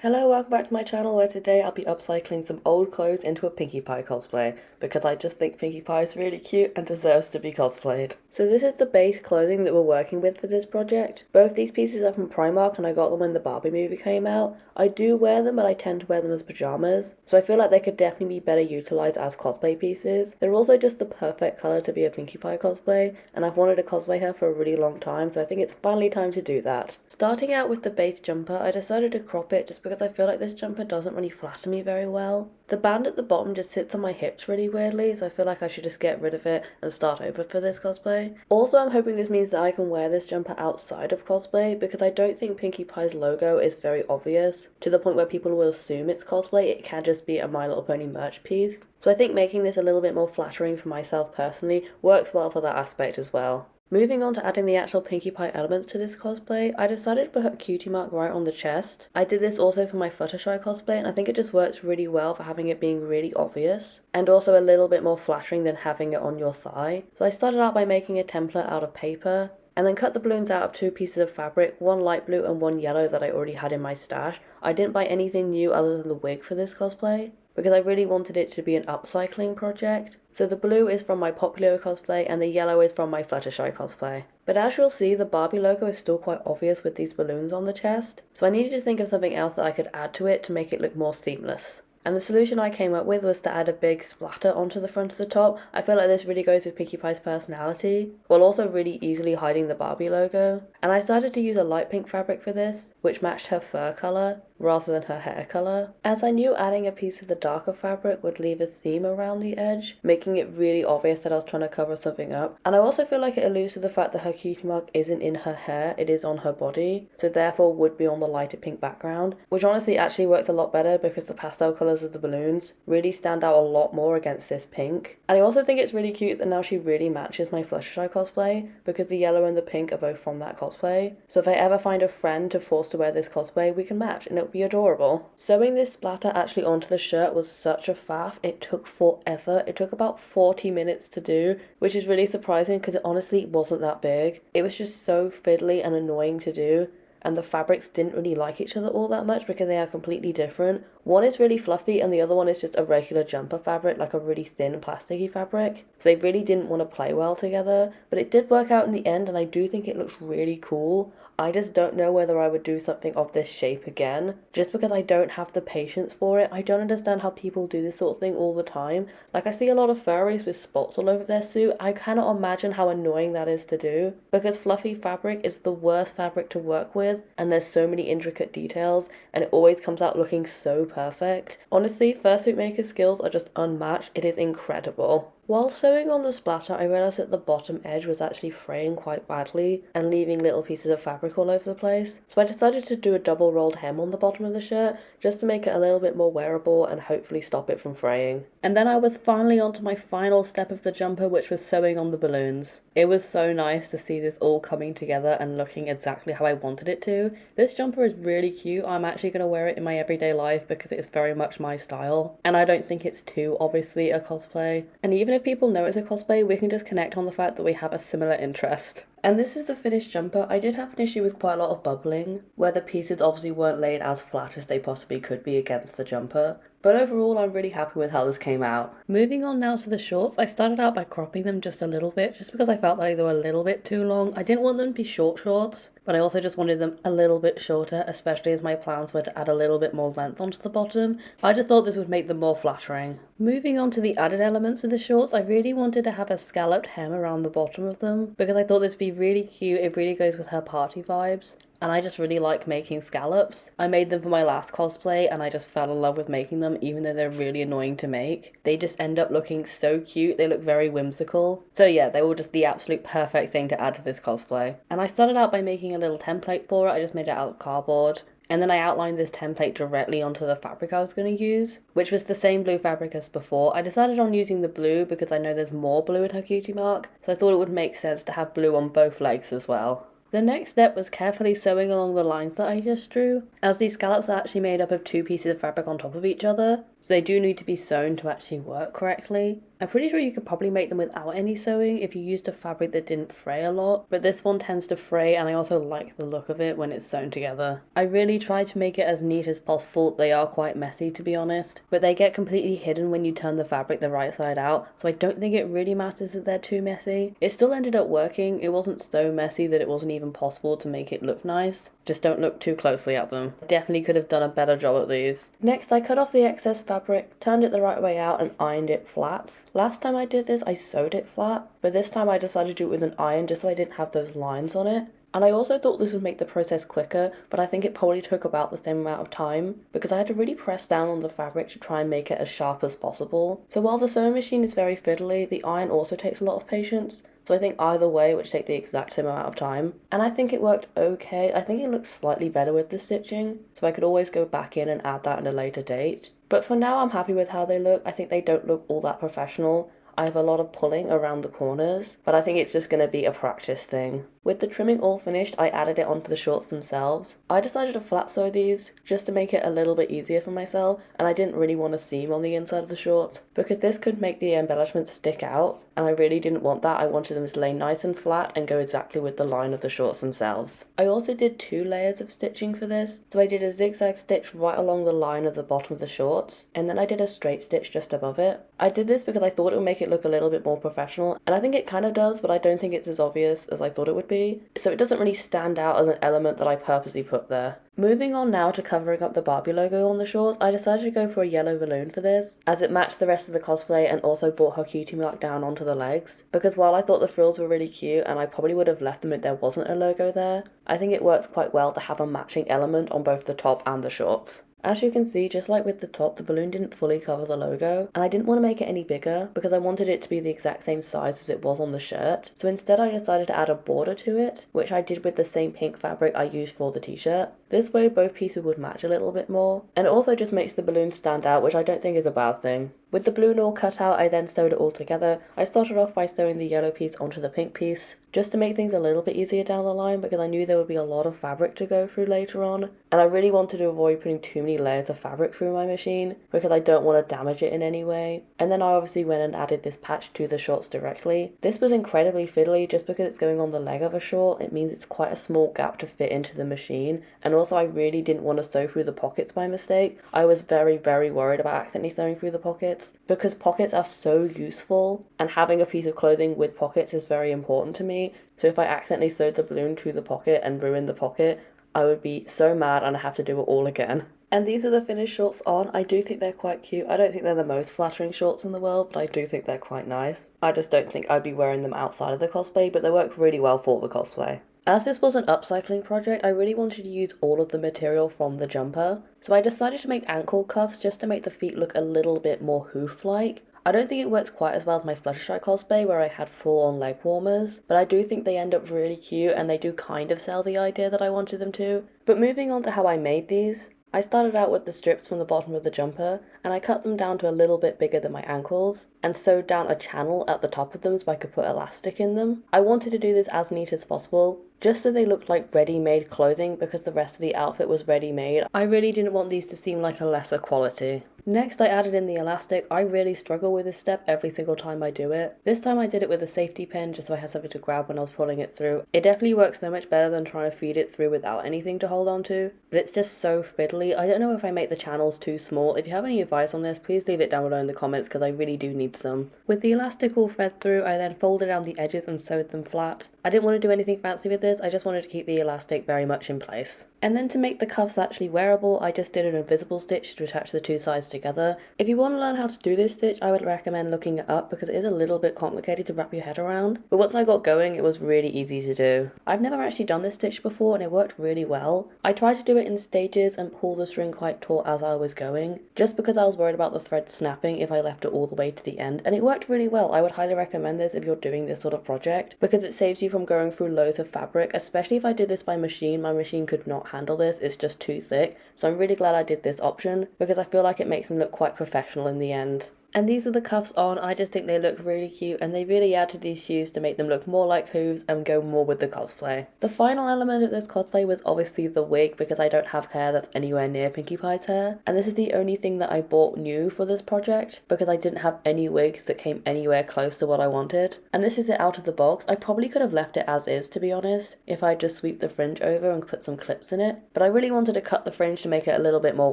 Hello, welcome back to my channel where today I'll be upcycling some old clothes into a Pinkie Pie cosplay because I just think Pinkie Pie is really cute and deserves to be cosplayed. So this is the base clothing that we're working with for this project. Both these pieces are from Primark and I got them when the Barbie movie came out. I do wear them but I tend to wear them as pajamas, so I feel like they could definitely be better utilised as cosplay pieces. They're also just the perfect colour to be a Pinkie Pie cosplay and I've wanted to cosplay her for a really long time, so I think it's finally time to do that. Starting out with the base jumper, I decided to crop it just because I feel like this jumper doesn't really flatter me very well. The band at the bottom just sits on my hips really weirdly, so I feel like I should just get rid of it and start over for this cosplay. Also, I'm hoping this means that I can wear this jumper outside of cosplay because I don't think Pinkie Pie's logo is very obvious, to the point where people will assume it's cosplay. It can just be a My Little Pony merch piece. So I think making this a little bit more flattering for myself personally works well for that aspect as well. Moving on to adding the actual Pinkie Pie elements to this cosplay, I decided to put a cutie mark right on the chest. I did this also for my Fluttershy cosplay and I think it just works really well for having it being really obvious and also a little bit more flattering than having it on your thigh. So I started out by making a template out of paper and then cut the balloons out of two pieces of fabric, one light blue and one yellow that I already had in my stash. I didn't buy anything new other than the wig for this cosplay because I really wanted it to be an upcycling project. So the blue is from my Popular cosplay and the yellow is from my Fluttershy cosplay. But as you'll see, the Barbie logo is still quite obvious with these balloons on the chest, so I needed to think of something else that I could add to it to make it look more seamless. And the solution I came up with was to add a big splatter onto the front of the top. I feel like this really goes with Pinkie Pie's personality, while also really easily hiding the Barbie logo. And I decided to use a light pink fabric for this, which matched her fur colour rather than her hair colour, as I knew adding a piece of the darker fabric would leave a seam around the edge, making it really obvious that I was trying to cover something up. And I also feel like it alludes to the fact that her cutie mark isn't in her hair, it is on her body, so therefore would be on the lighter pink background, which honestly actually works a lot better because the pastel colours of the balloons really stand out a lot more against this pink. And I also think it's really cute that now she really matches my Fluttershy cosplay because the yellow and the pink are both from that cosplay. So if I ever find a friend to force to wear this cosplay, we can match and it'll be adorable. Sewing this splatter actually onto the shirt was such a faff. It took forever. It took about 40 minutes to do, which is really surprising because it honestly wasn't that big. It was just so fiddly and annoying to do, and the fabrics didn't really like each other all that much because they are completely different. One is really fluffy and the other one is just a regular jumper fabric, like a really thin plasticky fabric. So they really didn't want to play well together, but it did work out in the end and I do think it looks really cool. I just don't know whether I would do something of this shape again, just because I don't have the patience for it. I don't understand how people do this sort of thing all the time. Like, I see a lot of furries with spots all over their suit. I cannot imagine how annoying that is to do, because fluffy fabric is the worst fabric to work with, and there's so many intricate details, and it always comes out looking so perfect. Honestly, fursuit maker skills are just unmatched. It is incredible. While sewing on the splatter, I realised that the bottom edge was actually fraying quite badly and leaving little pieces of fabric all over the place. So I decided to do a double rolled hem on the bottom of the shirt just to make it a little bit more wearable and hopefully stop it from fraying. And then I was finally onto my final step of the jumper, which was sewing on the balloons. It was so nice to see this all coming together and looking exactly how I wanted it to. This jumper is really cute. I'm actually going to wear it in my everyday life because it is very much my style. And I don't think it's too obviously a cosplay. And even if people know it's a cosplay, we can just connect on the fact that we have a similar interest. And this is the finished jumper. I did have an issue with quite a lot of bubbling, where the pieces obviously weren't laid as flat as they possibly could be against the jumper. But overall, I'm really happy with how this came out. Moving on now to the shorts, I started out by cropping them just a little bit, just because I felt like they were a little bit too long. I didn't want them to be short shorts, but I also just wanted them a little bit shorter, especially as my plans were to add a little bit more length onto the bottom. I just thought this would make them more flattering. Moving on to the added elements of the shorts, I really wanted to have a scalloped hem around the bottom of them, because I thought this would be really cute. It really goes with her party vibes. And I just really like making scallops. I made them for my last cosplay and I just fell in love with making them, even though they're really annoying to make. They just end up looking so cute. They look very whimsical. So yeah, they were just the absolute perfect thing to add to this cosplay. And I started out by making a little template for it. I just made it out of cardboard. And then I outlined this template directly onto the fabric I was going to use, which was the same blue fabric as before. I decided on using the blue because I know there's more blue in her cutie mark, so I thought it would make sense to have blue on both legs as well. The next step was carefully sewing along the lines that I just drew, as these scallops are actually made up of two pieces of fabric on top of each other, so they do need to be sewn to actually work correctly. I'm pretty sure you could probably make them without any sewing if you used a fabric that didn't fray a lot, but this one tends to fray and I also like the look of it when it's sewn together. I really tried to make it as neat as possible. They are quite messy, to be honest, but they get completely hidden when you turn the fabric the right side out, so I don't think it really matters that they're too messy. It still ended up working. It wasn't so messy that it wasn't even possible to make it look nice. Just don't look too closely at them. Definitely could have done a better job at these. Next, I cut off the excess fabric, turned it the right way out and ironed it flat. Last time I did this, I sewed it flat, but this time I decided to do it with an iron just so I didn't have those lines on it. And I also thought this would make the process quicker, but I think it probably took about the same amount of time because I had to really press down on the fabric to try and make it as sharp as possible. So while the sewing machine is very fiddly, the iron also takes a lot of patience. So I think either way would take the exact same amount of time. And I think it worked okay. I think it looks slightly better with the stitching, so I could always go back in and add that at a later date. But for now, I'm happy with how they look. I think they don't look all that professional. I have a lot of pulling around the corners, but I think it's just going to be a practice thing. With the trimming all finished, I added it onto the shorts themselves. I decided to flat sew these just to make it a little bit easier for myself, and I didn't really want a seam on the inside of the shorts because this could make the embellishments stick out, and I really didn't want that. I wanted them to lay nice and flat and go exactly with the line of the shorts themselves. I also did 2 layers of stitching for this, so I did a zigzag stitch right along the line of the bottom of the shorts, and then I did a straight stitch just above it. I did this because I thought it would make it look a little bit more professional, and I think it kind of does, but I don't think it's as obvious as I thought it would be. So it doesn't really stand out as an element that I purposely put there. Moving on now to covering up the Barbie logo on the shorts, I decided to go for a yellow balloon for this, as it matched the rest of the cosplay and also brought her cutie mark down onto the legs. Because while I thought the frills were really cute and I probably would have left them if there wasn't a logo there, I think it works quite well to have a matching element on both the top and the shorts. As you can see, just like with the top, the balloon didn't fully cover the logo, and I didn't want to make it any bigger because I wanted it to be the exact same size as it was on the shirt. So instead I decided to add a border to it, which I did with the same pink fabric I used for the t-shirt. This way both pieces would match a little bit more, and it also just makes the balloon stand out, which I don't think is a bad thing. With the balloon all cut out, I then sewed it all together. I started off by sewing the yellow piece onto the pink piece, just to make things a little bit easier down the line because I knew there would be a lot of fabric to go through later on, and I really wanted to avoid putting too many layers of fabric through my machine because I don't want to damage it in any way. And then I obviously went and added this patch to the shorts directly. This was incredibly fiddly just because it's going on the leg of a short. It means it's quite a small gap to fit into the machine, and also I really didn't want to sew through the pockets by mistake. I was very worried about accidentally sewing through the pockets because pockets are so useful and having a piece of clothing with pockets is very important to me. So if I accidentally sewed the balloon to the pocket and ruined the pocket, I would be so mad and I'd have to do it all again. And these are the finished shorts on. I do think they're quite cute. I don't think they're the most flattering shorts in the world, but I do think they're quite nice. I just don't think I'd be wearing them outside of the cosplay, but they work really well for the cosplay. As this was an upcycling project, I really wanted to use all of the material from the jumper, so I decided to make ankle cuffs just to make the feet look a little bit more hoof-like. I don't think it works quite as well as my Fluttershy cosplay where I had full-on leg warmers, but I do think they end up really cute and they do kind of sell the idea that I wanted them to. But moving on to how I made these, I started out with the strips from the bottom of the jumper, and I cut them down to a little bit bigger than my ankles, and sewed down a channel at the top of them so I could put elastic in them. I wanted to do this as neat as possible, just so they looked like ready-made clothing because the rest of the outfit was ready-made. I really didn't want these to seem like a lesser quality. Next, I added in the elastic. I really struggle with this step every single time I do it. This time I did it with a safety pin just so I had something to grab when I was pulling it through. It definitely works so much better than trying to feed it through without anything to hold on to, but it's just so fiddly. I don't know if I make the channels too small. If you have any advice on this, please leave it down below in the comments because I really do need some. With the elastic all fed through, I then folded down the edges and sewed them flat. I didn't want to do anything fancy with this, I just wanted to keep the elastic very much in place. And then to make the cuffs actually wearable, I just did an invisible stitch to attach the two sides together. If you want to learn how to do this stitch, I would recommend looking it up because it is a little bit complicated to wrap your head around. But once I got going, it was really easy to do. I've never actually done this stitch before and it worked really well. I tried to do it in stages and pull the string quite taut as I was going, just because I was worried about the thread snapping if I left it all the way to the end, and it worked really well. I would highly recommend this if you're doing this sort of project because it saves you from going through loads of fabric, especially if I did this by machine. My machine could not handle this, it's just too thick, so I'm really glad I did this option because I feel like it makes them look quite professional in the end. And these are the cuffs on. I just think they look really cute and they really add to these shoes to make them look more like hooves and go more with the cosplay. The final element of this cosplay was obviously the wig, because I don't have hair that's anywhere near Pinkie Pie's hair. And this is the only thing that I bought new for this project because I didn't have any wigs that came anywhere close to what I wanted. And this is it out of the box. I probably could have left it as is, to be honest, if I just sweep the fringe over and put some clips in it. But I really wanted to cut the fringe to make it a little bit more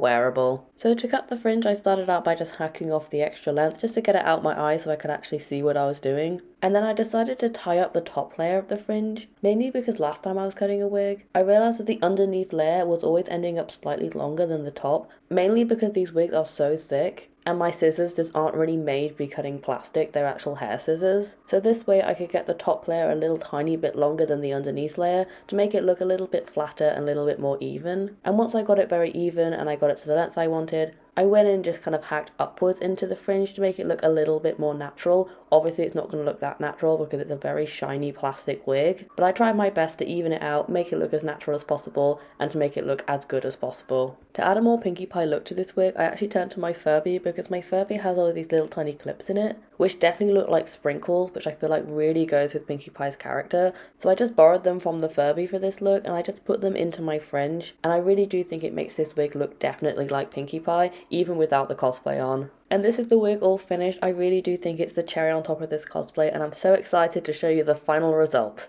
wearable. So to cut the fringe, I started out by just hacking off the extra length just to get it out my eye so I could actually see what I was doing. And then I decided to tie up the top layer of the fringe, mainly because last time I was cutting a wig, I realised that the underneath layer was always ending up slightly longer than the top, mainly because these wigs are so thick, and my scissors just aren't really made to be cutting plastic, they're actual hair scissors. So this way I could get the top layer a little tiny bit longer than the underneath layer to make it look a little bit flatter and a little bit more even. And once I got it very even and I got it to the length I wanted, I went in and just kind of hacked upwards into the fringe to make it look a little bit more natural. Obviously it's not going to look that natural because it's a very shiny plastic wig, but I tried my best to even it out, make it look as natural as possible, and to make it look as good as possible. To add a more Pinkie Pie look to this wig, I actually turned to my Furby because my Furby has all of these little tiny clips in it, which definitely look like sprinkles, which I feel like really goes with Pinkie Pie's character. So I just borrowed them from the Furby for this look and I just put them into my fringe, and I really do think it makes this wig look definitely like Pinkie Pie, even without the cosplay on. And this is the wig all finished. I really do think it's the cherry on top of this cosplay, and I'm so excited to show you the final result.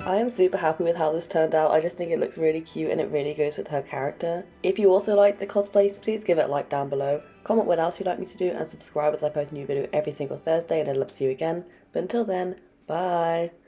I am super happy with how this turned out. I just think it looks really cute and it really goes with her character. If you also like the cosplays, please give it a like down below. Comment what else you'd like me to do and subscribe as I post a new video every single Thursday, and I'd love to see you again. But until then, bye!